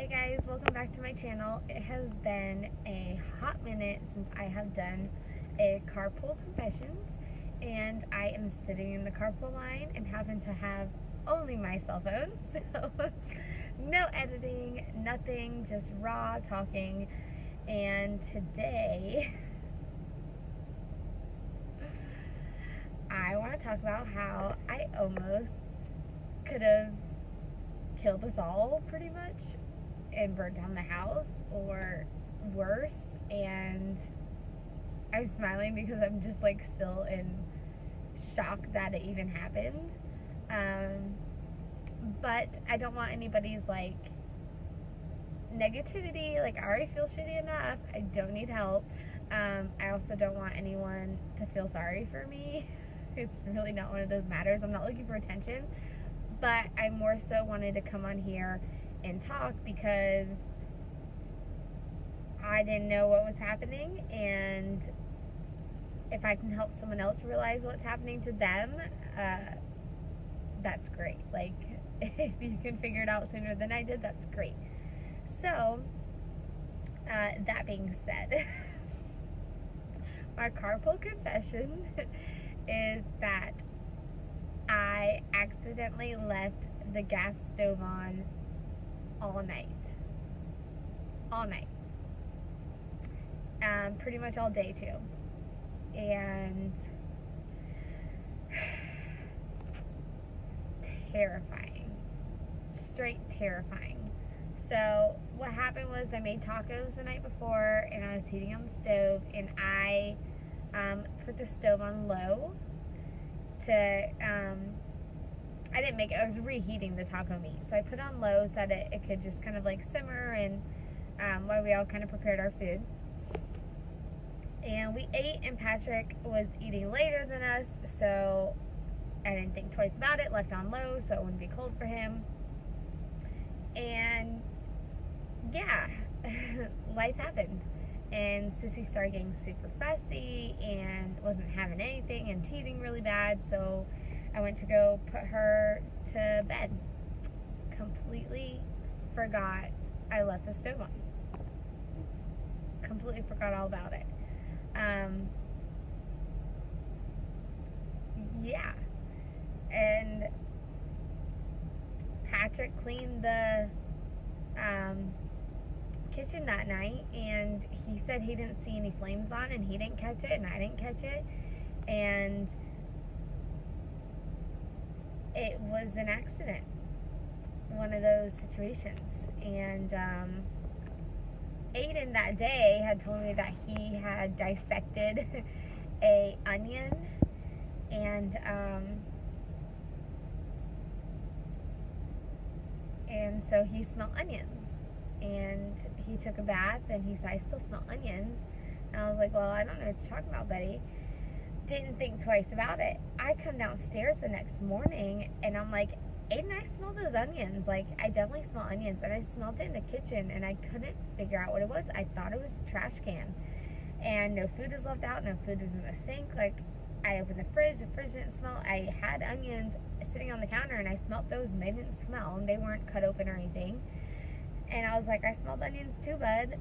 guys, welcome back to my channel. It has been a hot minute since I have done a carpool confessions, and I am sitting in the carpool line and happen to have only my cell phone, so no editing, nothing, just raw talking. And today I want to talk about how I almost could have killed us all pretty much and burnt down the house or worse, and I'm smiling because I'm just like still in shock that it even happened. But I don't want anybody's like negativity. Like, I already feel shitty enough. I don't need help. I also don't want anyone to feel sorry for me. It's really not one of those matters. I'm not looking for attention, but I more so wanted to come on here and talk because I didn't know what was happening, and if I can help someone else realize what's happening to them, that's great. Like, if you can figure it out sooner than I did, that's great. So, that being said, my carpool confession is that I accidentally left the gas stove on all night. All night. Pretty much all day too. And terrifying. Straight terrifying. So what happened was I made tacos the night before, and I was heating on the stove, and I put the stove on low to I didn't make it. I was reheating the taco meat, so I put it on low so that it could just kind of like simmer, and while we all kind of prepared our food. And we ate, and Patrick was eating later than us, so I didn't think twice about it. Left on low so it wouldn't be cold for him. And yeah, life happened, and Sissy started getting super fussy and wasn't having anything and teething really bad, so I went to go put her to bed. Completely forgot I left the stove on. Completely forgot all about it. Yeah. And Patrick cleaned the kitchen that night, and he said he didn't see any flames on, and he didn't catch it, and I didn't catch it, and it was an accident, one of those situations. And Aiden that day had told me that he had dissected a onion, and so he smelled onions, and he took a bath, and he said, I still smell onions. And I was like, well, I don't know what you're talking about, buddy. Didn't think twice about it. I come downstairs the next morning, and I'm like, Aiden, I smell those onions. Like, I definitely smell onions. And I smelled it in the kitchen, and I couldn't figure out what it was. I thought it was a trash can. And no food was left out. No food was in the sink. Like, I opened the fridge didn't smell. I had onions sitting on the counter, and I smelled those, and they didn't smell, and they weren't cut open or anything. And I was like, I smelled onions too, bud.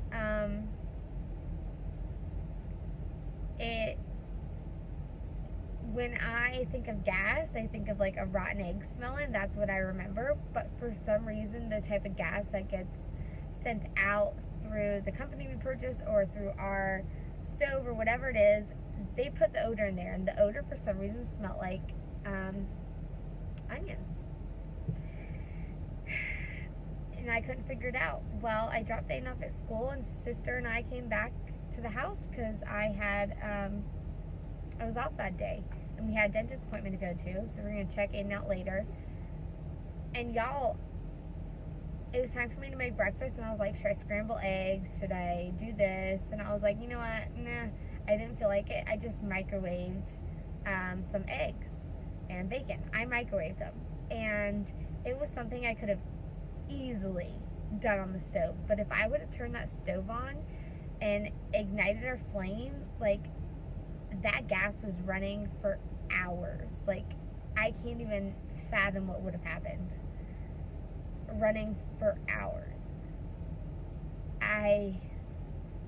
When I think of gas, I think of like a rotten egg smelling. That's what I remember. But for some reason, the type of gas that gets sent out through the company we purchase or through our stove or whatever it is, they put the odor in there, and the odor for some reason smelled like onions. And I couldn't figure it out. Well, I dropped Aiden off at school, and sister and I came back to the house because I was off that day, and we had a dentist appointment to go to, so we're going to check Aiden out later. And y'all, it was time for me to make breakfast, and I was like, should I scramble eggs? Should I do this? And I was like, you know what? Nah, I didn't feel like it. I just microwaved some eggs and bacon. I microwaved them, and it was something I could have easily done on the stove. But if I would have turned that stove on and ignited our flame, like, that gas was running for hours. Like, I can't even fathom what would have happened. Running for hours.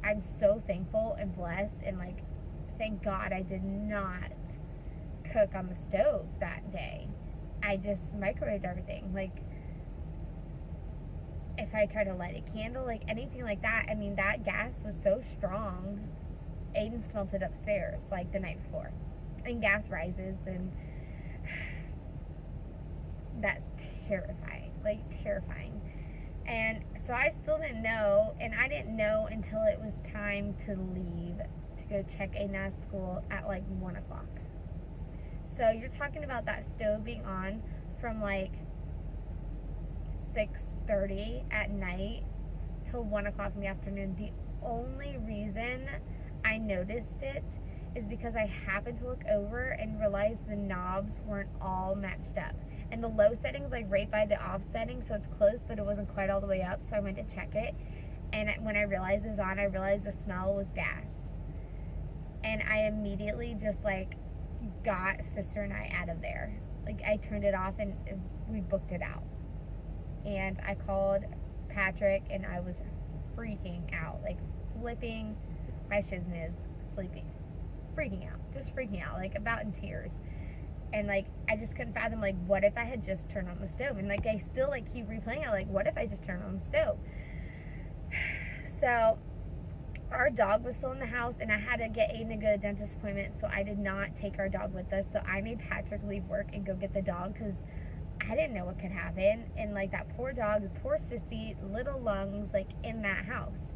I'm so thankful and blessed, and like, thank God I did not cook on the stove that day. I just microwaved everything. Like, if I tried to light a candle, like anything like that, I mean, that gas was so strong. Aiden smelt it upstairs like the night before. And gas rises, and that's terrifying. Like, terrifying. And so I still didn't know, and I didn't know until it was time to leave to go check Aiden out of school at like 1 o'clock. So you're talking about that stove being on from like 6:30 at night till 1 o'clock in the afternoon. The only reason I noticed it is because I happened to look over and realized the knobs weren't all matched up. And the low setting's like right by the off setting, so it's close, but it wasn't quite all the way up. So I went to check it, and when I realized it was on, I realized the smell was gas. And I immediately just like got sister and I out of there. Like, I turned it off and we booked it out. And I called Patrick, and I was freaking out, like flipping my shizness, freaking out, just freaking out, like about in tears. And like, I just couldn't fathom, like, what if I had just turned on the stove? And like, I still like keep replaying it, like, what if I just turned on the stove? So our dog was still in the house, and I had to get Aiden to go to a dentist appointment, so I did not take our dog with us. So I made Patrick leave work and go get the dog, because I didn't know what could happen. And like, that poor dog, the poor sissy, little lungs, like in that house.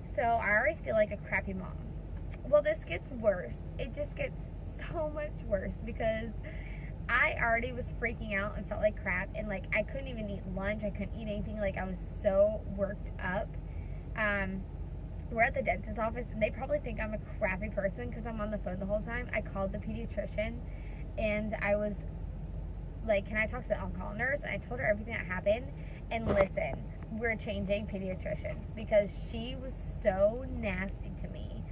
So I already feel like a crappy mom. Well, this gets worse. It just gets so much worse, because I already was freaking out and felt like crap, and like, I couldn't even eat lunch. I couldn't eat anything. Like, I was so worked up. We're at the dentist's office, and they probably think I'm a crappy person because I'm on the phone the whole time. I called the pediatrician, and I was like, can I talk to the on-call nurse? And I told her everything that happened. And listen, we're changing pediatricians, because she was so nasty to me.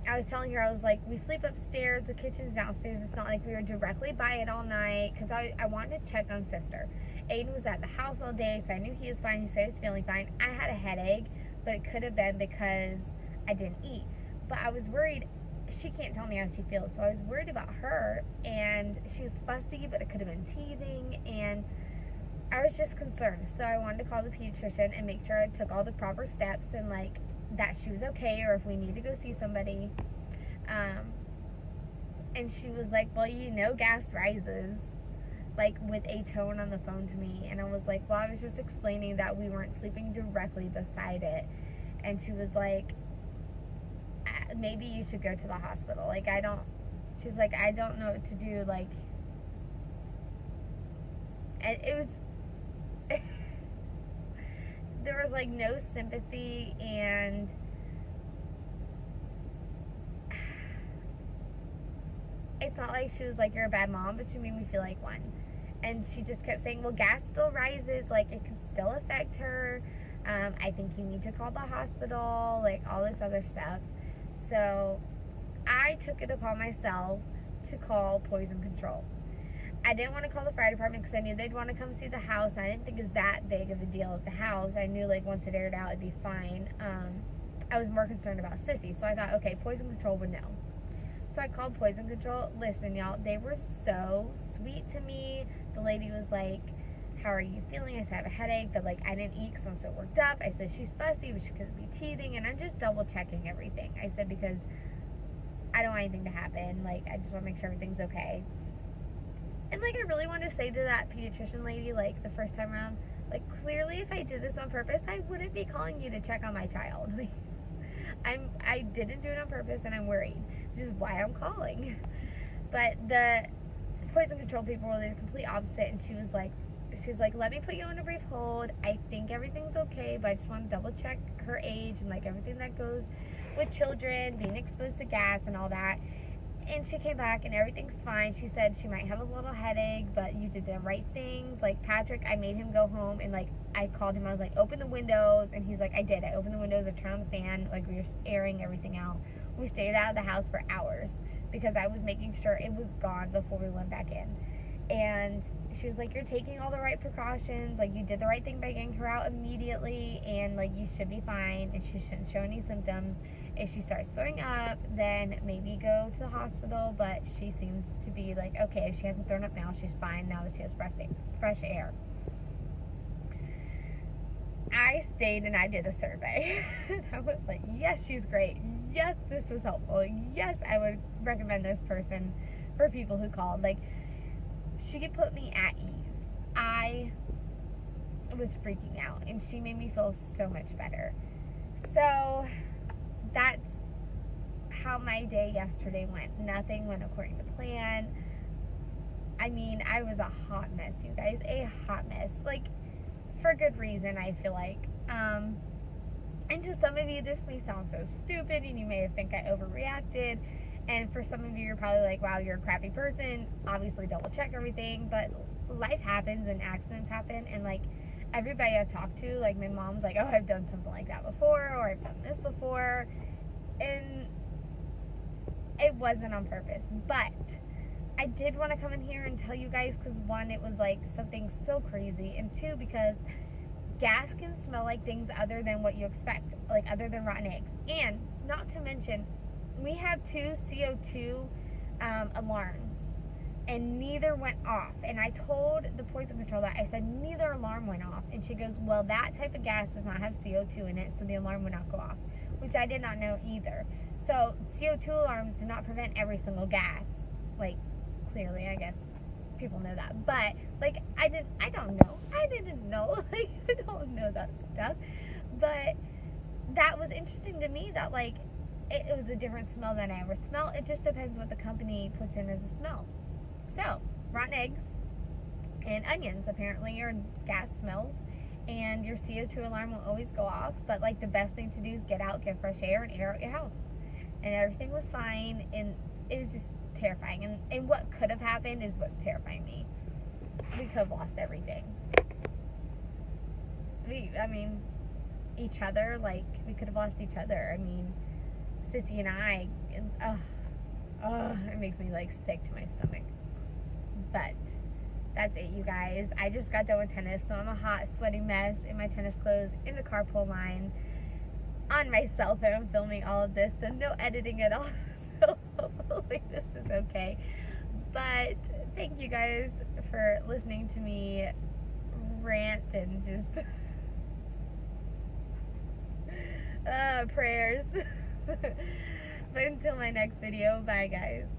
I was telling her, I was like, we sleep upstairs, the kitchen's downstairs. It's not like we were directly by it all night, because I wanted to check on sister. Aiden was at the house all day, so I knew he was fine. He said he was feeling fine. I had a headache, but it could have been because I didn't eat. But I was worried. She can't tell me how she feels, so I was worried about her, and she was fussy, but it could have been teething, and I was just concerned. So I wanted to call the pediatrician and make sure I took all the proper steps, and like, that she was okay, or if we need to go see somebody. And she was like, well, you know, gas rises, like with a tone on the phone to me. And I was like, well, I was just explaining that we weren't sleeping directly beside it. And she was like, maybe you should go to the hospital. Like, she's like, I don't know what to do. Like, and it was, there was like no sympathy, and it's not like she was like, you're a bad mom, but she made me feel like one. And she just kept saying, well, gas still rises, like it could still affect her. I think you need to call the hospital, like all this other stuff. So I took it upon myself to call poison control. I didn't want to call the fire department because I knew they'd want to come see the house, and I didn't think it was that big of a deal at the house. I knew like once it aired out, it'd be fine. I was more concerned about Sissy, so I thought, okay, poison control would know. So I called poison control. Listen, y'all, they were so sweet to me. The lady was like, how are you feeling? I said, I have a headache, but like, I didn't eat because I'm so worked up. I said, she's fussy, but she could be teething, and I'm just double checking everything. I said, because I don't want anything to happen. Like, I just want to make sure everything's okay. And like, I really wanted to say to that pediatrician lady, like the first time around, like, clearly if I did this on purpose, I wouldn't be calling you to check on my child. Like, I didn't do it on purpose, and I'm worried, which is why I'm calling. But the poison control people were the complete opposite, and she was like, let me put you on a brief hold. I think everything's okay, but I just want to double check her age and like everything that goes with children being exposed to gas and all that. And she came back and everything's fine. She said she might have a little headache, but you did the right things. Like, Patrick, I made him go home, and like, I called him. I was like, open the windows, and he's like, I did. I opened the windows, I turned on the fan, like we were airing everything out. We stayed out of the house for hours because I was making sure it was gone before we went back in. And she was like, you're taking all the right precautions, like you did the right thing by getting her out immediately, and like you should be fine, and she shouldn't show any symptoms. If she starts throwing up, then maybe go to the hospital, but she seems to be like, okay, if she hasn't thrown up now, she's fine now that she has fresh air. I stayed and I did a survey. I was like, yes, she's great. Yes, this was helpful. Yes, I would recommend this person for people who called. Like, she could put me at ease. I was freaking out, and she made me feel so much better. So that's how my day yesterday went. Nothing went according to plan. I mean, I was a hot mess, you guys. A hot mess. Like, for good reason, I feel like. And to some of you, this may sound so stupid, and you may think I overreacted. And for some of you, you're probably like, wow, you're a crappy person. Obviously, double check everything. But life happens and accidents happen. And, like, everybody I've talked to, like, my mom's like, oh, I've done something like that before, or I've done this before. And it wasn't on purpose. But I did want to come in here and tell you guys because, one, it was, like, something so crazy. And, two, because gas can smell like things other than what you expect, like other than rotten eggs. And not to mention, we have 2 CO2 alarms, and neither went off. And I told the poison control that. I said, neither alarm went off. And she goes, well, that type of gas does not have CO2 in it, so the alarm would not go off, which I did not know either. So CO2 alarms do not prevent every single gas. Like, clearly, I guess people know that. But, like, I didn't know. Like, I don't know that stuff. But that was interesting to me that, like, it was a different smell than I ever smelled. It just depends what the company puts in as a smell. So, rotten eggs and onions apparently are gas smells, and your CO2 alarm will always go off. But, like, the best thing to do is get out, get fresh air, and air out your house. And everything was fine, and it was just terrifying. And what could have happened is what's terrifying me. We could have lost everything. I mean, each other, like, we could have lost each other. I mean, Sissy and I, it makes me, like, sick to my stomach. But that's it, you guys. I just got done with tennis, so I'm a hot, sweaty mess in my tennis clothes in the carpool line on my cell phone filming all of this, so no editing at all. So hopefully this is okay. But thank you guys for listening to me rant and just prayers. But until my next video, bye guys.